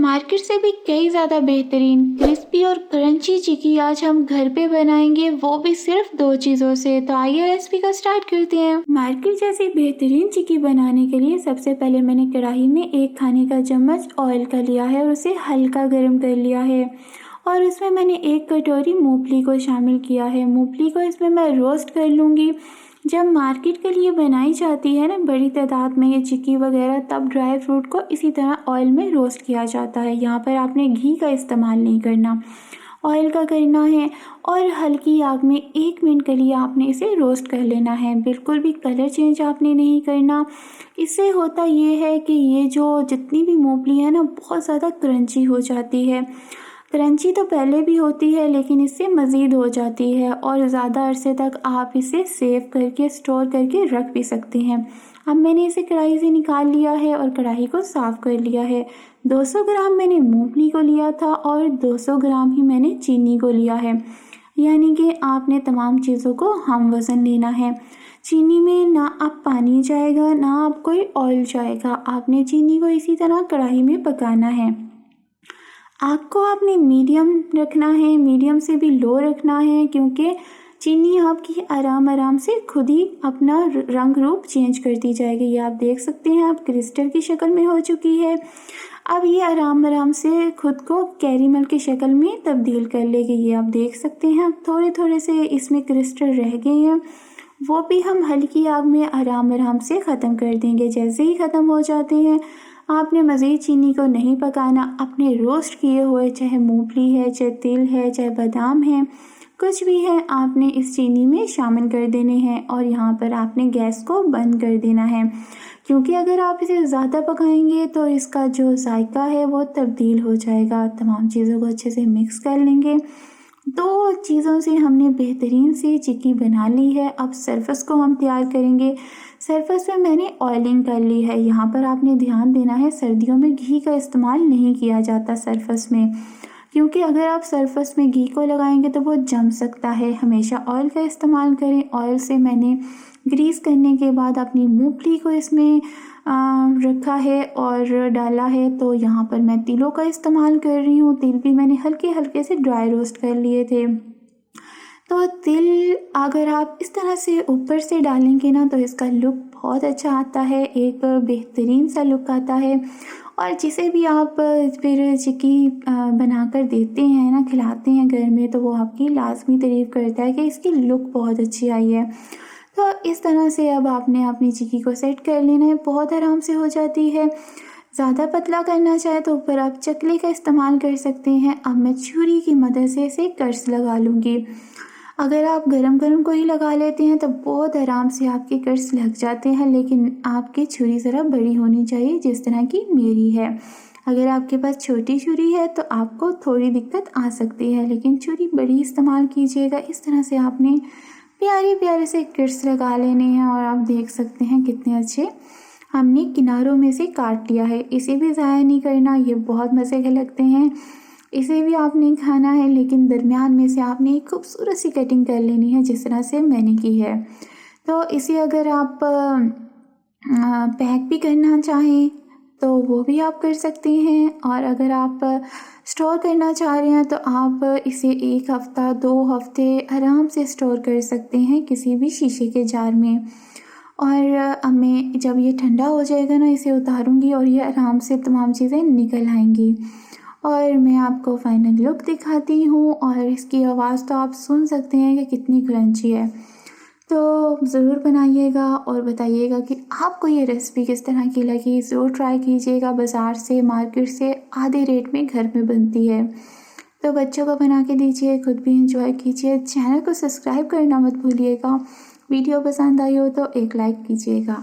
Market से भी कई ज़्यादा बेहतरीन क्रिस्पी और क्रंची चिक्की आज हम घर पे बनाएंगे, वो भी सिर्फ 2 चीज़ों से। तो आइए रेसिपी का स्टार्ट करते हैं। मार्केट जैसी बेहतरीन चिक्की बनाने के लिए सबसे पहले मैंने कढ़ाई में 1 खाने का चम्मच ऑयल का लिया है और उसे हल्का गर्म कर लिया है और उसमें मैंने 1 कटोरी मूंगफली को शामिल किया है। मूंगफली को इसमें मैं रोस्ट कर लूँगी। जब मार्केट के लिए बनाई जाती है ना बड़ी तादाद में ये चिक्की वगैरह, तब ड्राई फ्रूट को इसी तरह ऑयल में रोस्ट किया जाता है। यहाँ पर आपने घी का इस्तेमाल नहीं करना, ऑयल का करना है और हल्की आग में 1 मिनट के लिए आपने इसे रोस्ट कर लेना है। बिल्कुल भी कलर चेंज आपने नहीं करना। इससे होता ये है कि ये जो जितनी भी मूंगफली है ना बहुत ज़्यादा क्रंची हो जाती है। क्रंची तो पहले भी होती है लेकिन इससे मज़ीद हो जाती है और ज़्यादा अरसे तक आप इसे सेव करके स्टोर करके रख भी सकते हैं। अब मैंने इसे कढ़ाई से निकाल लिया है और कढ़ाई को साफ़ कर लिया है। 200 ग्राम मैंने मूंगफली को लिया था और 200 ग्राम ही मैंने चीनी को लिया है, यानी कि आपने तमाम चीज़ों को हम वज़न लेना है। चीनी में ना अब पानी जाएगा ना अब कोई ऑयल जाएगा। आपने चीनी को इसी तरह कढ़ाई में पकाना है। आग को आपने मीडियम रखना है, मीडियम से भी लो रखना है, क्योंकि चीनी आपकी आराम आराम से खुद ही अपना रंग रूप चेंज करती जाएगी। ये आप देख सकते हैं, आप क्रिस्टल की शक्ल में हो चुकी है। अब ये आराम आराम से खुद को कैरेमल की शक्ल में तब्दील कर लेगी। ये आप देख सकते हैं, अब थोड़े थोड़े से इसमें क्रिस्टल रह गए हैं, वो भी हम हल्की आग में आराम आराम से ख़त्म कर देंगे। जैसे ही ख़त्म हो जाते हैं आपने मज़ीद चीनी को नहीं पकाना। अपने रोस्ट किए हुए चाहे मूंगफली है, चाहे तिल है, चाहे बादाम है, कुछ भी है, आपने इस चीनी में शामिल कर देने हैं और यहाँ पर आपने गैस को बंद कर देना है, क्योंकि अगर आप इसे ज़्यादा पकाएंगे तो इसका जो जायका है वो तब्दील हो जाएगा। तमाम चीज़ों को अच्छे से मिक्स कर लेंगे। 2 चीज़ों से हमने बेहतरीन सी चिक्की बना ली है। अब सरफेस को हम तैयार करेंगे। सरफेस में मैंने ऑयलिंग कर ली है। यहाँ पर आपने ध्यान देना है, सर्दियों में घी का इस्तेमाल नहीं किया जाता सरफेस में, क्योंकि अगर आप सरफेस में घी को लगाएंगे तो वो जम सकता है। हमेशा ऑयल का इस्तेमाल करें। ऑयल से मैंने ग्रीस करने के बाद अपनी मूंगफली को इसमें रखा है और डाला है। तो यहाँ पर मैं तिलों का इस्तेमाल कर रही हूँ। तिल भी मैंने हल्के हल्के से ड्राई रोस्ट कर लिए थे। तो तिल अगर आप इस तरह से ऊपर से डालेंगे ना तो इसका लुक बहुत अच्छा आता है, एक बेहतरीन सा लुक आता है। और जिसे भी आप फिर चिक्की बनाकर देते हैं ना, खिलाते हैं घर में, तो वो आपकी लाजमी तारीफ़ करता है कि इसकी लुक बहुत अच्छी आई है। तो इस तरह से अब आपने अपनी चिक्की को सेट कर लेना है, बहुत आराम से हो जाती है। ज़्यादा पतला करना चाहे तो ऊपर आप चकले का इस्तेमाल कर सकते हैं। अब मैं छुरी की मदद से इसे कर्स लगा लूँगी। अगर आप गरम गरम को ही लगा लेते हैं तो बहुत आराम से आपके कर्स लग जाते हैं, लेकिन आपकी छुरी ज़रा बड़ी होनी चाहिए, जिस तरह की मेरी है। अगर आपके पास छोटी छुरी है तो आपको थोड़ी दिक्कत आ सकती है, लेकिन छुरी बड़ी इस्तेमाल कीजिएगा। इस तरह से आपने प्यारे प्यारे से कर्स लगा लेने हैं और आप देख सकते हैं कितने अच्छे हमने किनारों में से काट लिया है। इसे भी ज़ाया नहीं करना, ये बहुत मज़े के लगते हैं। इसे भी आपने खाना है, लेकिन दरमियान में से आपने एक खूबसूरत सी कटिंग कर लेनी है, जिस तरह से मैंने की है। तो इसे अगर आप पैक भी करना चाहें तो वो भी आप कर सकते हैं, और अगर आप स्टोर करना चाह रहे हैं तो आप इसे 1 हफ़्ता 2 हफ़्ते आराम से स्टोर कर सकते हैं किसी भी शीशे के जार में। और अब मैं जब ये ठंडा हो जाएगा ना, इसे उतारूँगी और ये आराम से तमाम चीज़ें निकल आएंगी और मैं आपको फाइनल लुक दिखाती हूँ। और इसकी आवाज़ तो आप सुन सकते हैं कि कितनी क्रंची है। तो ज़रूर बनाइएगा और बताइएगा कि आपको ये रेसिपी किस तरह की लगी। ज़रूर ट्राई कीजिएगा। बाज़ार से, मार्केट से आधे रेट में घर में बनती है। तो बच्चों को बना के दीजिए, खुद भी इंजॉय कीजिए। चैनल को सब्सक्राइब करना मत भूलिएगा। वीडियो पसंद आई हो तो एक लाइक कीजिएगा।